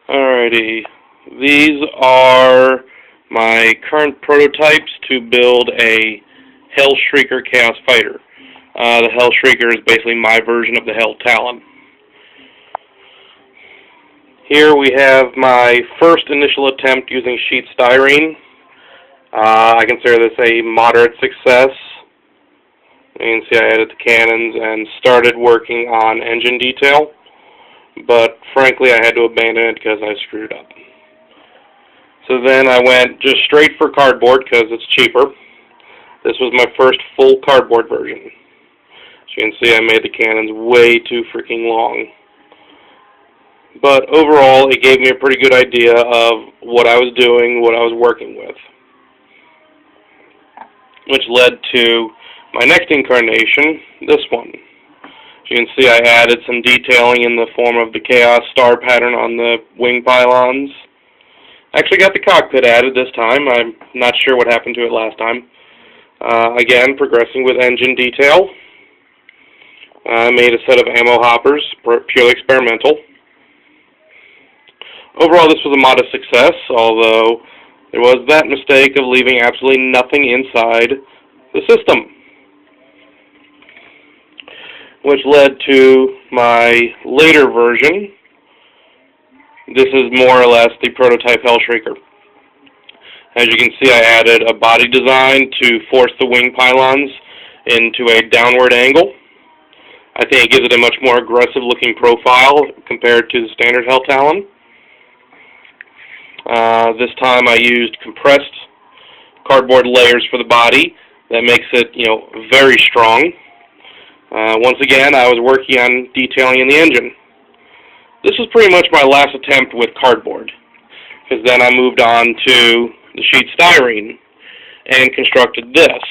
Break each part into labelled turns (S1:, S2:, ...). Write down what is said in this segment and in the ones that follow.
S1: Alrighty, these are my current prototypes to build a Hellshrieker Chaos Fighter. The Hellshrieker is basically my version of the Hell Talon. Here we have my first initial attempt using sheet styrene. I consider this a moderate success. You can see I added the cannons and started working on engine detail, but frankly I had to abandon it because I screwed up. So then I went just straight for cardboard because it's cheaper. This was my first full cardboard version. As you can see, I made the cannons way too freaking long. But overall, it gave me a pretty good idea of what I was doing, what I was working with. Which led to my next incarnation, this one. As you can see, I added some detailing in the form of the Chaos Star pattern on the wing pylons. I actually got the cockpit added this time. I'm not sure what happened to it last time. Again, progressing with engine detail. I made a set of ammo hoppers, purely experimental. Overall, this was a modest success, although there was that mistake of leaving absolutely nothing inside the system, which led to my later version. This is more or less the prototype Hellshrieker. As you can see, I added a body design to force the wing pylons into a downward angle. I think it gives it a much more aggressive looking profile compared to the standard Hell Talon. This time I used compressed cardboard layers for the body. That makes it, very strong. Once again, I was working on detailing in the engine. This was pretty much my last attempt with cardboard, because then I moved on to the sheet styrene and constructed this.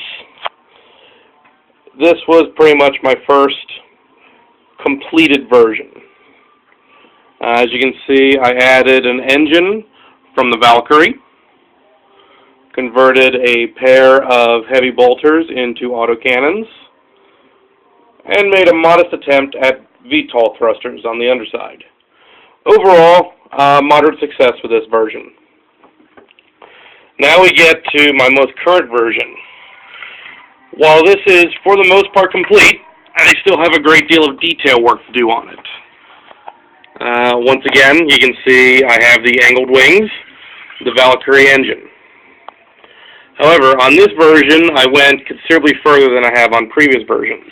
S1: This was pretty much my first completed version. As you can see, I added an engine from the Valkyrie, converted a pair of heavy bolters into autocannons, and made a modest attempt at VTOL thrusters on the underside. Overall, moderate success with this version. Now we get to my most current version. While this is, for the most part, complete, I still have a great deal of detail work to do on it. Once again, you can see I have the angled wings, the Valkyrie engine. However, on this version, I went considerably further than I have on previous versions.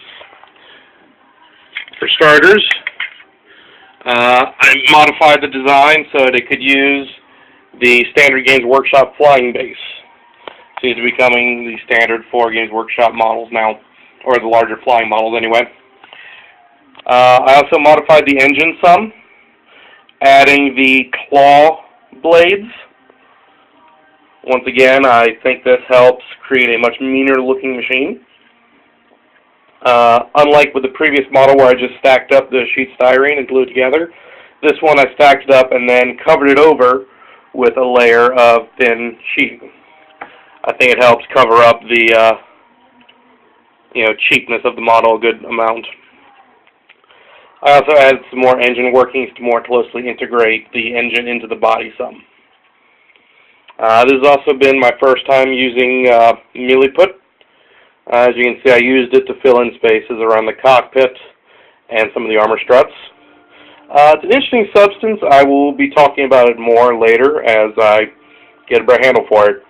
S1: For starters, I modified the design so that it could use the standard Games Workshop flying base. Seems to be becoming the standard for Games Workshop models now, or the larger flying models anyway. I also modified the engine some, adding the claw blades. Once again, I think this helps create a much meaner looking machine. Unlike with the previous model where I just stacked up the sheet styrene and glued together, this one I stacked it up and then covered it over with a layer of thin sheeting. I think it helps cover up the cheapness of the model a good amount. I also added some more engine workings to more closely integrate the engine into the body some. This has also been my first time using Milliput. As you can see, I used it to fill in spaces around the cockpit and some of the armor struts. It's an interesting substance. I will be talking about it more later as I get a better handle for it.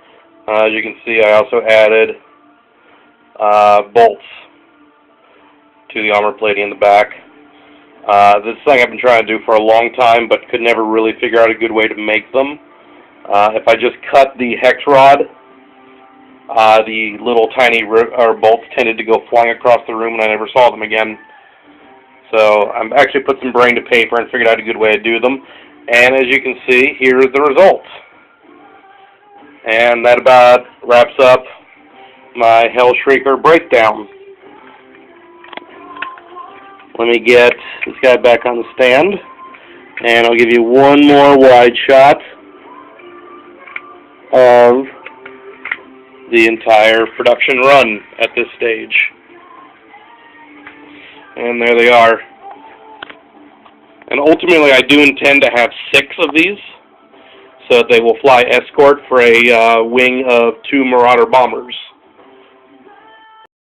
S1: As you can see, I also added bolts to the armor plating in the back. This is something I've been trying to do for a long time, but could never really figure out a good way to make them. If I just cut the hex rod, the little tiny bolts tended to go flying across the room and I never saw them again. So I've actually put some brain to paper and figured out a good way to do them. And as you can see, here is the result. And that about wraps up my Hellshrieker breakdown. Let me get this guy back on the stand, and I'll give you one more wide shot of the entire production run at this stage. And there they are. And ultimately, I do intend to have 6 of these, so that they will fly escort for a wing of 2 Marauder bombers.